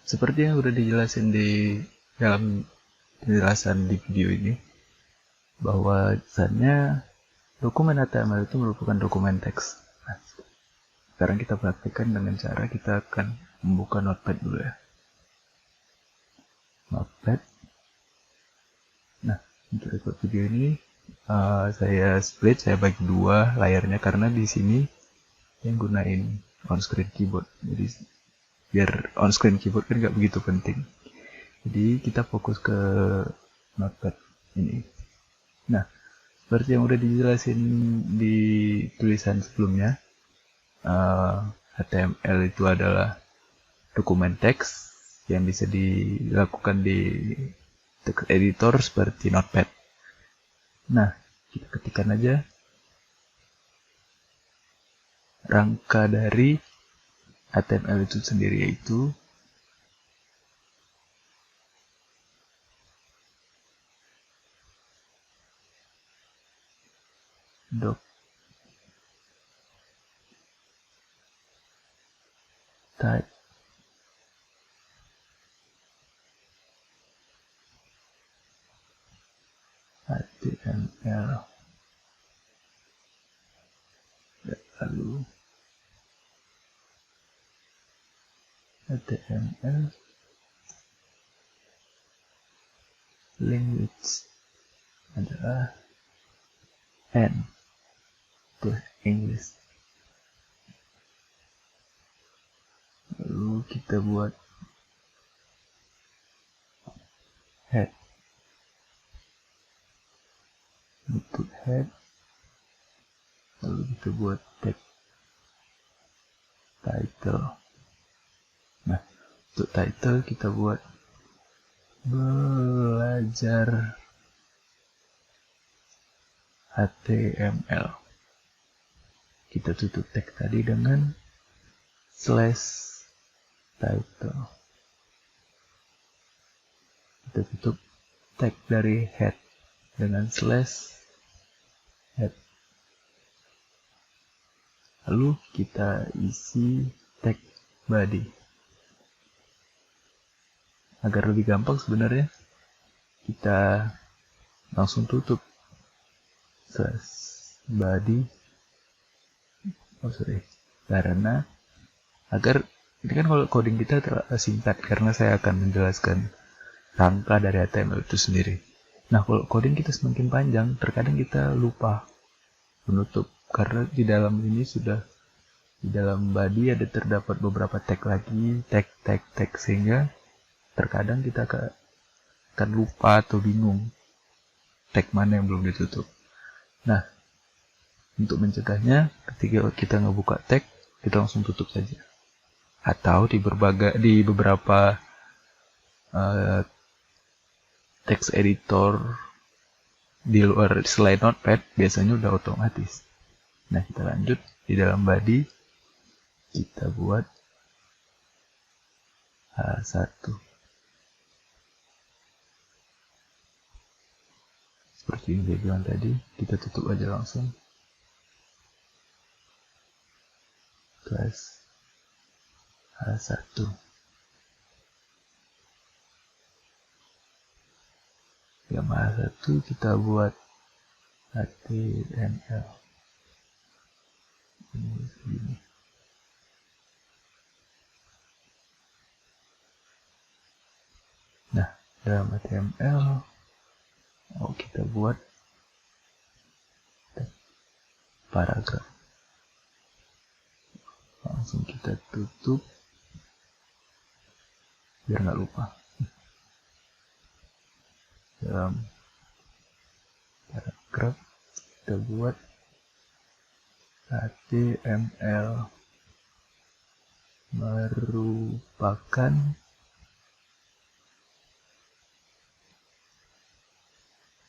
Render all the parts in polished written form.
Seperti yang udah dijelasin di dalam penjelasan di video ini, bahwa misalnya dokumen HTML itu merupakan dokumen teks. Nah, sekarang kita praktikkan dengan cara kita akan membuka Notepad dulu ya. Notepad. Nah, untuk record video ini saya split, saya bagi dua layarnya karena di sini yang gunain on-screen keyboard. Jadi biar on-screen keyboard kan nggak begitu penting. Jadi kita fokus ke Notepad ini. Nah, seperti yang udah dijelasin di tulisan sebelumnya, HTML itu adalah dokumen teks yang bisa dilakukan di text editor seperti Notepad. Nah, kita ketikkan aja rangka dari HTML itu sendiri, yaitu doc type HTML, lalu HTML language adalah N plus English. Lalu kita buat head, untuk head, lalu kita buat tag title. Nah, untuk title kita buat belajar HTML. Kita tutup tag tadi dengan slash title. Kita tutup tag dari head dengan slash head. Lalu kita isi tag body. Agar lebih gampang sebenarnya, kita langsung tutup slash body. Karena agar ini kan kalau coding kita singkat, karena saya akan menjelaskan rangka dari HTML itu sendiri. Nah, kalau coding kita semakin panjang, terkadang kita lupa menutup, karena di dalam ini sudah, di dalam body ada terdapat beberapa tag lagi, tag, sehingga terkadang kita akan lupa atau bingung tag mana yang belum ditutup. Nah, untuk mencegahnya, ketika kita ngebuka tag, kita langsung tutup saja. Atau di beberapa text editor di luar selain Notepad biasanya udah otomatis. Nah, kita lanjut di dalam body, kita buat H1 seperti yang saya bilang tadi. Kita tutup aja langsung plus H1. Yang H1 kita buat HTML ini segini. Nah, dalam HTML kita buat paragraf. Langsung kita tutup biar nggak lupa. Dalam paragraf kita buat HTML merupakan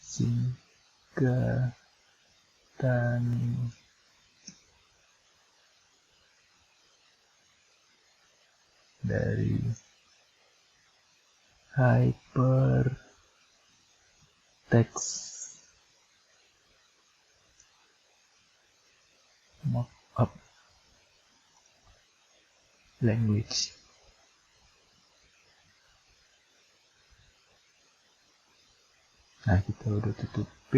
singkatan dari hypertext markup language. Nah, kita udah tutup P,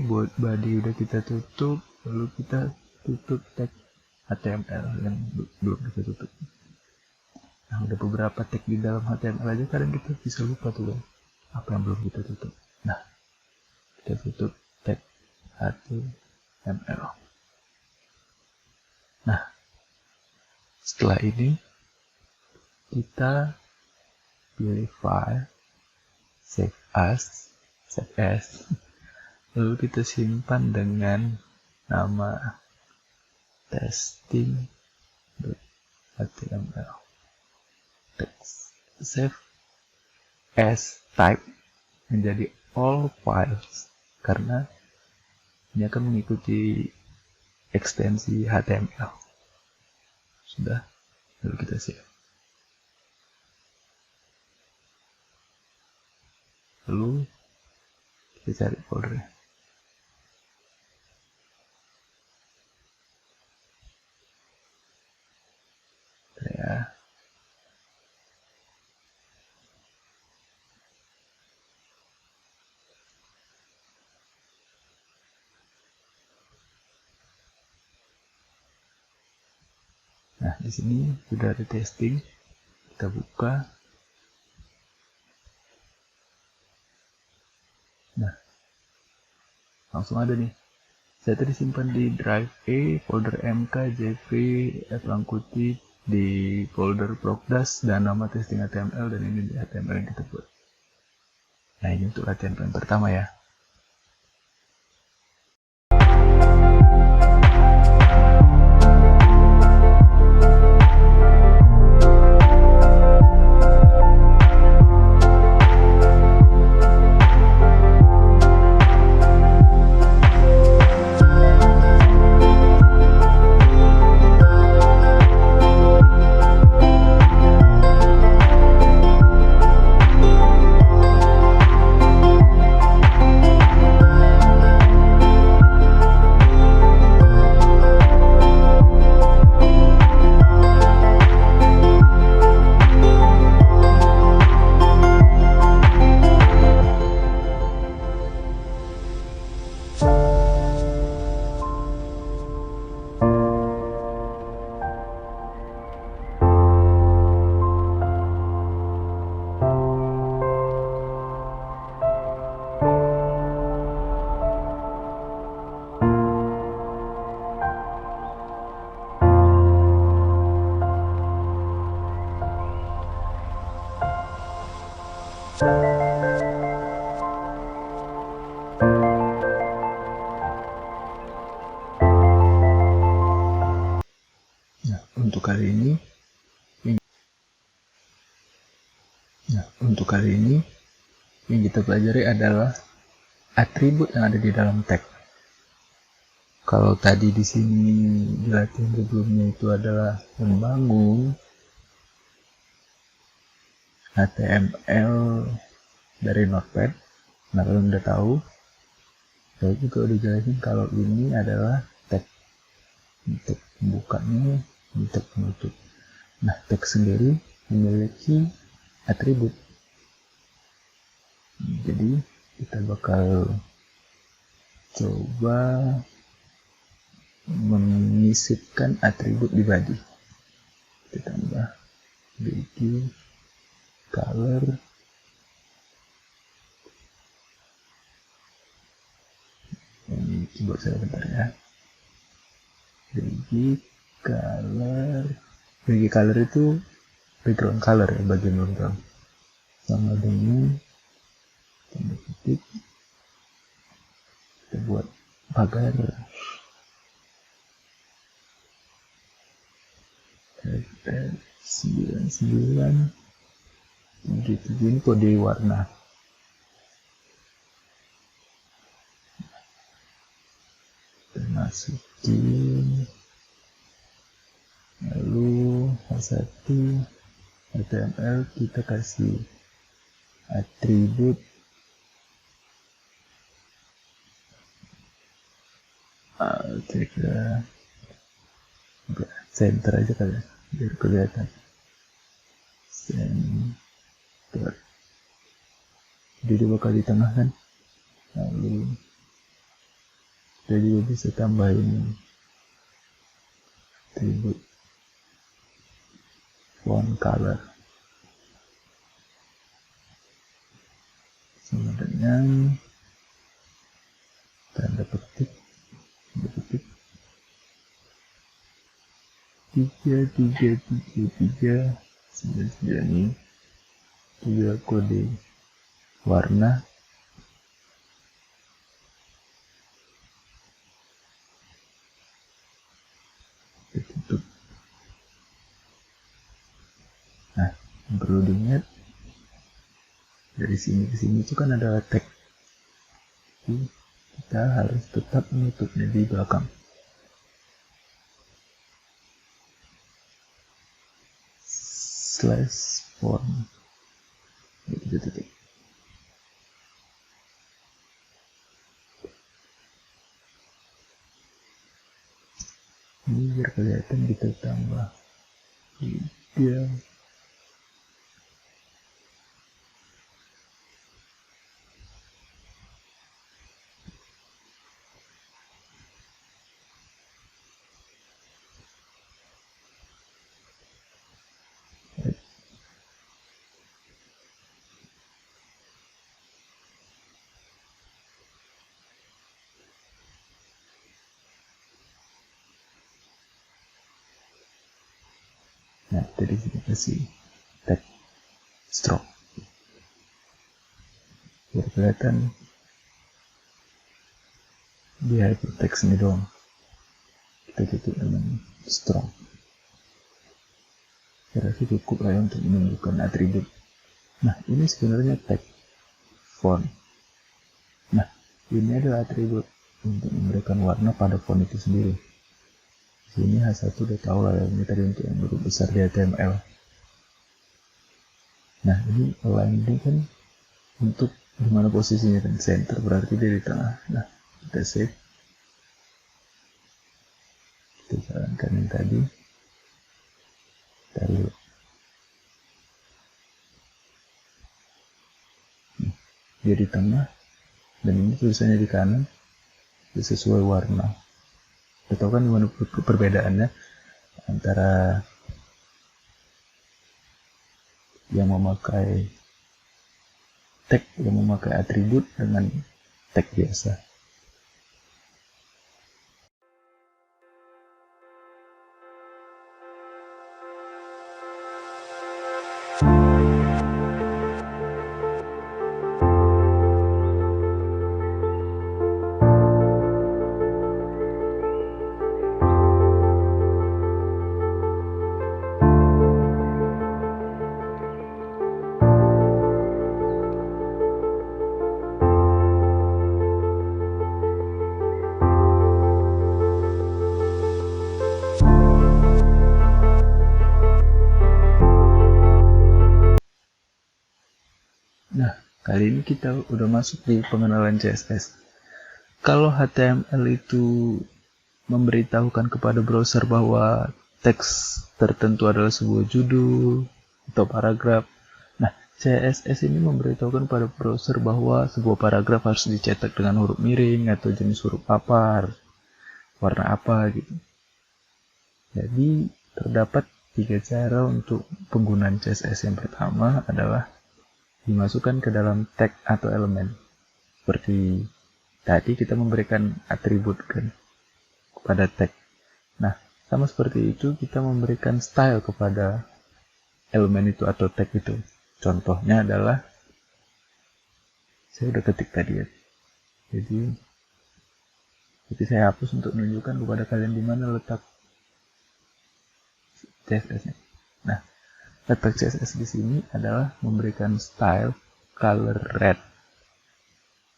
buat body udah kita tutup, lalu kita tutup tag HTML yang belum kita tutup. Nah, udah beberapa tag di dalam HTML aja kadang kita bisa lupa tuh kan, apa yang belum kita tutup. Nah, kita tutup tag HTML. Nah, setelah ini kita pilih file, save as, lalu kita simpan dengan nama testing.html. Text save as type menjadi all files karena ini akan mengikuti ekstensi HTML. Sudah, lalu kita save. Lalu kita cari foldernya. Ya. Nah, di sini sudah ada testing. Kita buka. Nah, langsung ada nih. Saya tadi simpan di drive E, folder MK, JV, Langkutip, di folder Prokdas, dan nama testing HTML, dan ini di HTML yang kita buat. Nah, ini untuk latihan paling pertama ya. Nah, untuk kali ini yang kita pelajari adalah atribut yang ada di dalam tag. Kalau tadi di sini di latihan sebelumnya itu adalah membangun HTML dari Notepad. Nah, kalau udah tahu, saya juga udah jelasin kalau ini adalah tag untuk pembukanya, tag penutup. Nah, tag sendiri memiliki atribut. Jadi kita bakal coba menyisipkan atribut di body. Kita tambah bg color ini keyboard saya bentar ya. bg color itu background color ya, bagian background, sama dengan tanda kutip kita buat pagar F99 gitu. Ini kode warna. Kita masukin, lalu H1 HTML kita kasih atribut kira-kira center aja kali ya, biar kelihatan center. Jadi dia bakal di tengah kan. Lalu kita juga bisa tambahin atribut font color sama dengan tanda petik 333399 ini juga kode warna tertutup. Nah, yang perlu diingat dari sini ke sini itu kan ada tag. Jadi, kita harus tetap menutupnya di belakang. Slash form. Titik. Ini biar kelihatan kita tambah 3. Nah, dari sini kasih tag stroke biar kelihatan di hypertext ini doang. Kita tutup dengan strong. Saya rasa cukup lah ya untuk menunjukkan atribut. Nah, ini sebenarnya tag font. Nah, ini adalah atribut untuk memberikan warna pada font itu sendiri. Di sini H1 udah tahu lah ya, ini tadi untuk yang huruf besar di HTML. Nah, ini align ini kan untuk dimana posisinya kan, center berarti dia di tengah. Nah, kita save. Kita jalankan yang tadi. Kita lihat. Dia di tengah dan ini tulisannya di kanan. Dia sesuai warna. Kita tahu kan dimana perbedaannya antara yang memakai tag, yang memakai atribut dengan tag biasa. Nah, kali ini kita udah masuk di pengenalan CSS. Kalau HTML itu memberitahukan kepada browser bahwa teks tertentu adalah sebuah judul atau paragraf. Nah, CSS ini memberitahukan pada browser bahwa sebuah paragraf harus dicetak dengan huruf miring atau jenis huruf apa, warna apa gitu. Jadi, terdapat 3 cara untuk penggunaan CSS. Yang pertama adalah dimasukkan ke dalam tag atau elemen. Seperti tadi kita memberikan atribut kan kepada tag. Nah, sama seperti itu kita memberikan style kepada elemen itu atau tag itu. Contohnya adalah saya udah ketik tadi ya. Jadi saya hapus untuk menunjukkan kepada kalian di mana letak CSS-nya. Nah, letak CSS di sini adalah memberikan style color red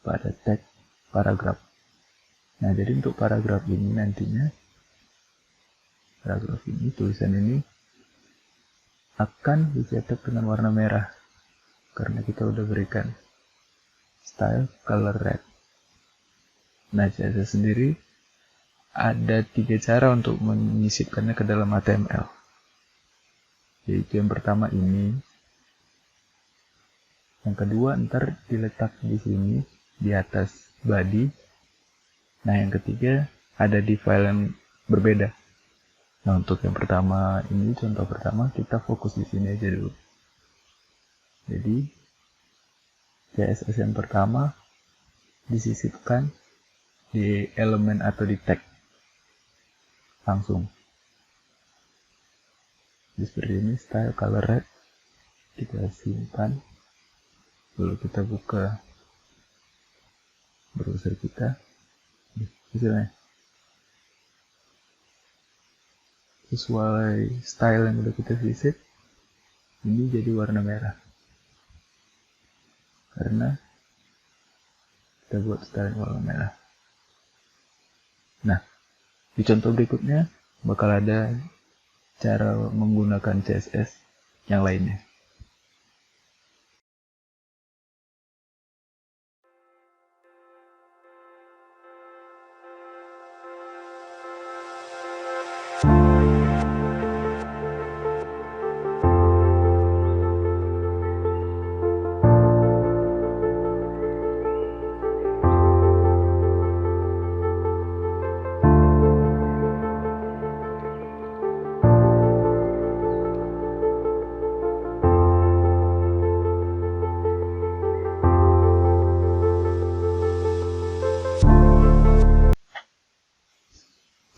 pada tag paragraf. Nah, jadi untuk paragraf ini nantinya, paragraf ini, tulisan ini akan dicetak dengan warna merah karena kita udah berikan style color red. Nah, CSS sendiri ada 3 cara untuk menyisipkannya ke dalam HTML. Yaitu yang pertama ini, yang kedua ntar diletak di sini di atas body. Nah, yang ketiga ada di file yang berbeda. Nah, untuk yang pertama ini, contoh pertama, kita fokus di sini aja dulu. Jadi, CSS yang pertama disisipkan di elemen atau di tag langsung. Jadi seperti ini, style color red. Kita simpan. Lalu kita buka browser kita. Hasilnya sesuai style yang udah kita visit, ini jadi warna merah karena kita buat style warna merah. Nah, di contoh berikutnya bakal ada cara menggunakan CSS yang lainnya.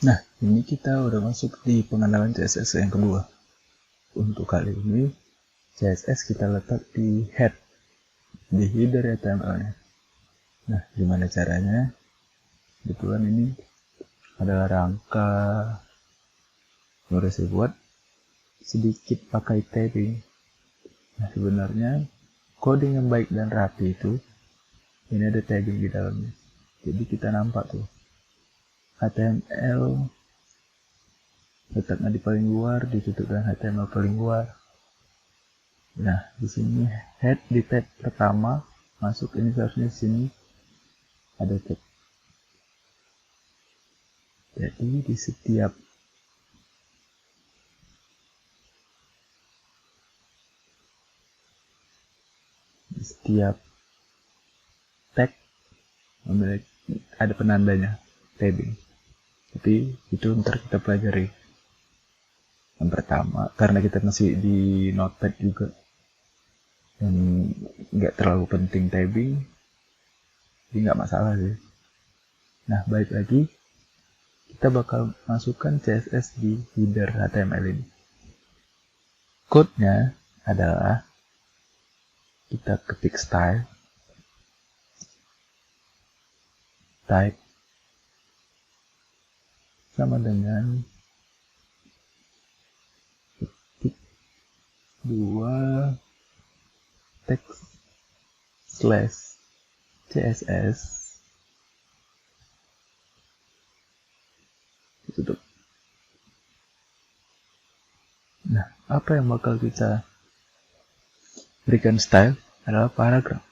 Nah, ini kita udah masuk di pengenalan CSS yang kedua. Untuk kali ini, CSS kita letak di head, di header HTML-nya. Nah, gimana caranya? Kebetulan ini adalah rangka yang udah saya buat sedikit pakai tabbing. Nah, sebenarnya coding yang baik dan rapi itu, ini ada tabbing di dalamnya. Jadi kita nampak tuh, HTML letaknya di paling luar, ditutup dengan HTML paling luar. Nah, di sini head di tab pertama masuk, ini seharusnya di sini ada tab. Jadi di setiap tag memiliki ada penandanya tabbing. Tapi itu ntar kita pelajari. Yang pertama, karena kita masih di notepad juga dan nggak terlalu penting tabbing, jadi nggak masalah sih. Nah, balik lagi, kita bakal masukkan CSS di header HTML ini. Code-nya adalah kita ketik style, type sama dengan ketik 2 text slash CSS, tutup. Nah, apa yang bakal kita berikan style adalah paragraf.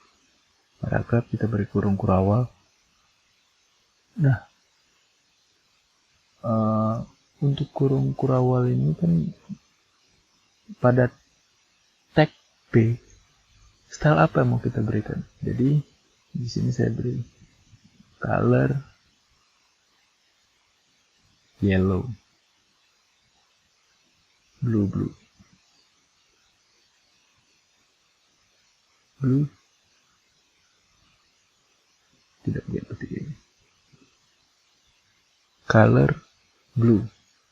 Paragraf kita beri kurung kurawal. Nah, untuk kurung kurawal ini kan pada tag B, style apa yang mau kita berikan? Jadi di sini saya beri color yellow, blue, tidak lihat ketik ini. Color blue,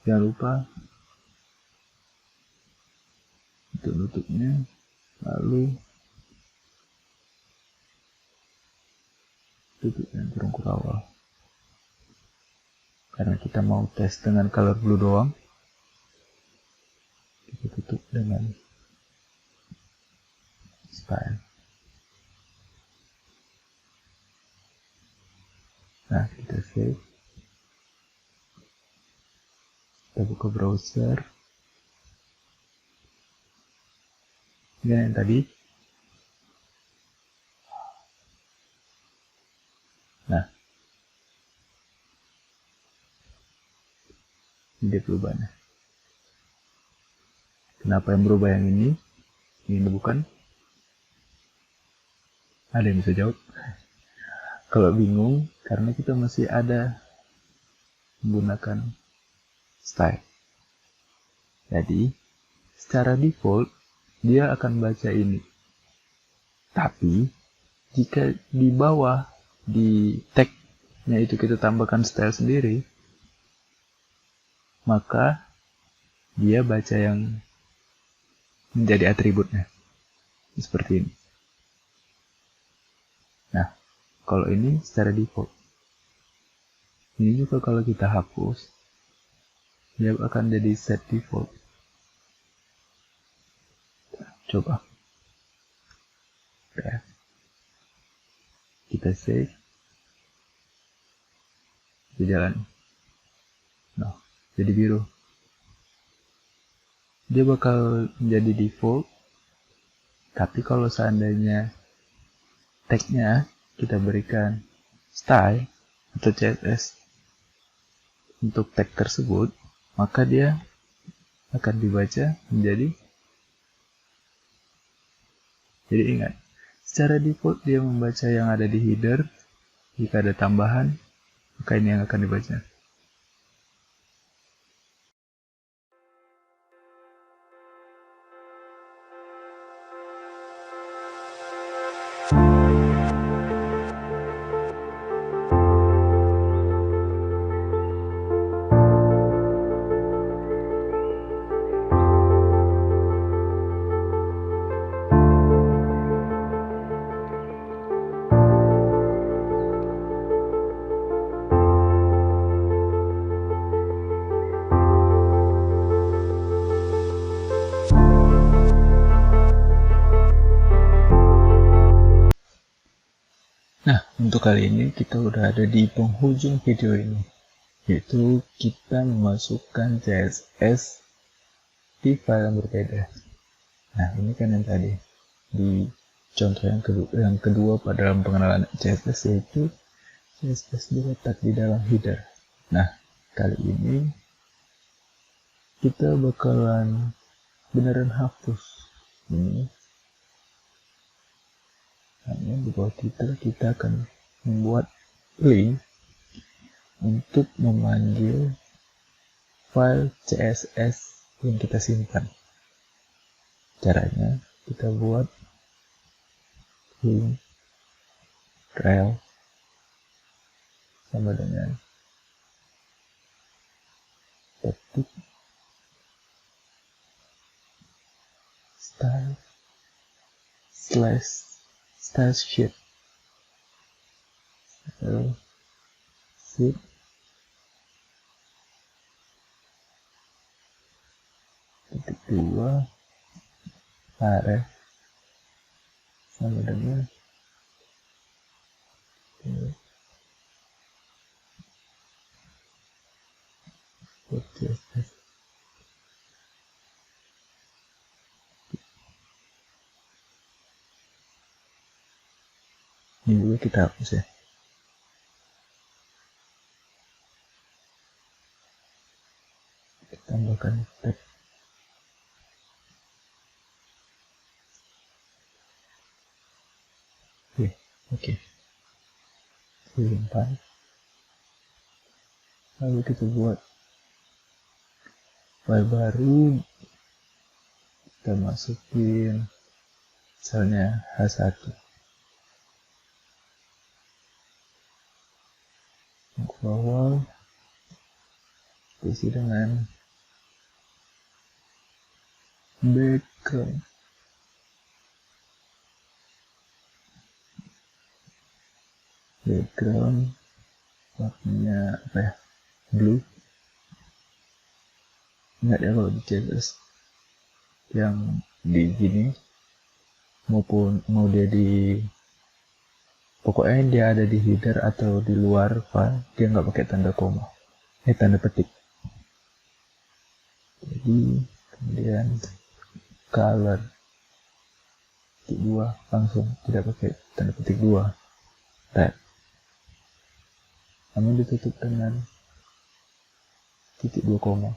jangan lupa untuk nutupnya, lalu tutup dengan kurung kurawal. Karena kita mau tes dengan color blue doang, kita tutup dengan style. Nah, kita save, kita buka browser. Ini yang tadi. Nah, ini dia perubahannya. Kenapa yang berubah yang ini? Ini bukan? Ada yang bisa jawab? Kalau bingung, karena kita masih ada menggunakan style. Jadi, secara default, dia akan baca ini. Tapi, jika di bawah, di tag-nya itu kita tambahkan style sendiri, maka dia baca yang menjadi atributnya. Seperti ini. Nah, kalau ini secara default. Ini juga kalau kita hapus, dia akan jadi set default. Coba. Ya. Kita save. Kita jalan. Nah, jadi biru. Dia bakal menjadi default. Tapi kalau seandainya tag-nya kita berikan style atau CSS untuk tag tersebut, maka dia akan dibaca menjadi. Jadi ingat, secara default dia membaca yang ada di header. Jika ada tambahan, maka ini yang akan dibaca. Nah, untuk kali ini kita udah ada di penghujung video ini, yaitu kita memasukkan CSS di file yang berbeda. Nah, ini kan yang tadi di contoh yang kedua pada dalam pengenalan CSS, yaitu CSS diletak di dalam header. Nah, kali ini kita bakalan beneran hapus ini. Hanya di bawah titel kita akan membuat link untuk memanggil file CSS yang kita simpan. Caranya kita buat link rel sama dengan ketik style sheet sheet titik 2 areh sama dengan CSS. Ini juga kita hapus ya. Kita tambahkan tag. Oke. Simpan. Lalu kita buat file baru. Kita masukin misalnya H1. Untuk awal isi dengan background. Warnanya apa ya? Blue. Ingat ya, kalau di CSS yang di gini maupun mau dia di pokoknya dia ada di header atau di luar file, dia nggak pakai tanda koma, tanda petik. Jadi kemudian color titik 2 langsung, tidak pakai tanda petik 2, red, namun ditutup dengan titik 2 koma.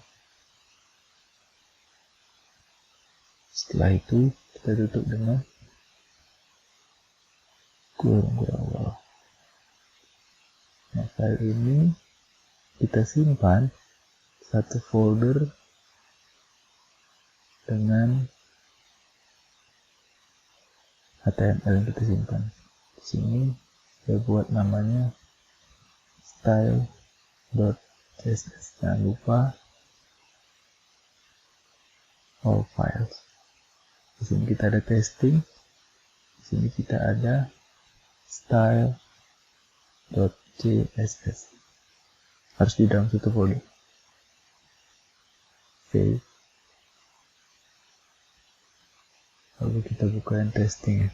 Setelah itu kita tutup dengan kurung awal. Nah, file ini kita simpan satu folder dengan HTML yang kita simpan. Di sini saya buat namanya style.css. Jangan lupa all files. Di sini kita ada testing. Di sini kita ada style.css. Harus di dalam satu folder. Oke. Lalu kita buka yang testing ya.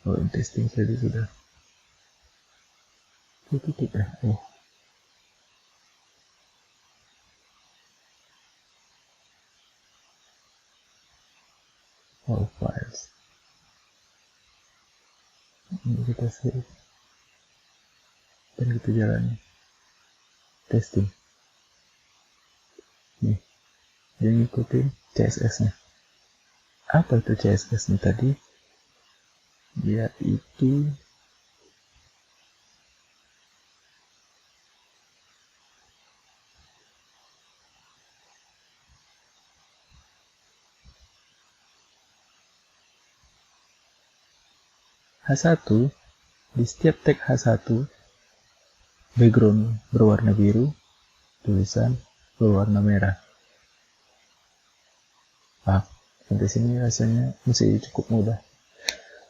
Oh, yang testing tadi sudah. Tutup ya. All files. Ini kita save. Dan kita jalani. Testing. Nih. Dia ngikutin CSS-nya. Apa itu CSS-nya tadi? Yaitu H1. Di setiap tag H1 background berwarna biru, tulisan berwarna merah. Sampai sini rasanya masih cukup mudah.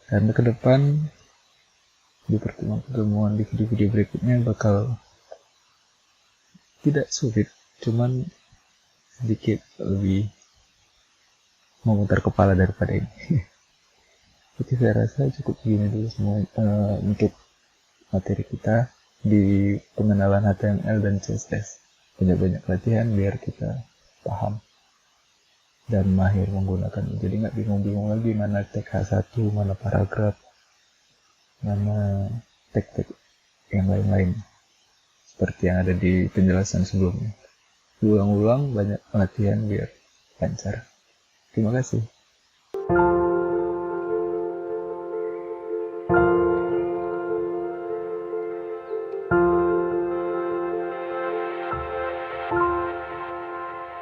Karena ke depan di pertemuan di video-video berikutnya bakal tidak sulit, cuman sedikit lebih memutar kepala daripada ini. Jadi saya rasa cukup begini dulu semua untuk materi kita di pengenalan HTML dan CSS. Banyak-banyak latihan biar kita paham dan mahir menggunakan. Jadi nggak bingung-bingung lagi mana tag H1, mana paragraf, mana tag-tag yang lain-lain seperti yang ada di penjelasan sebelumnya. Ulang-ulang banyak latihan biar lancar. Terima kasih.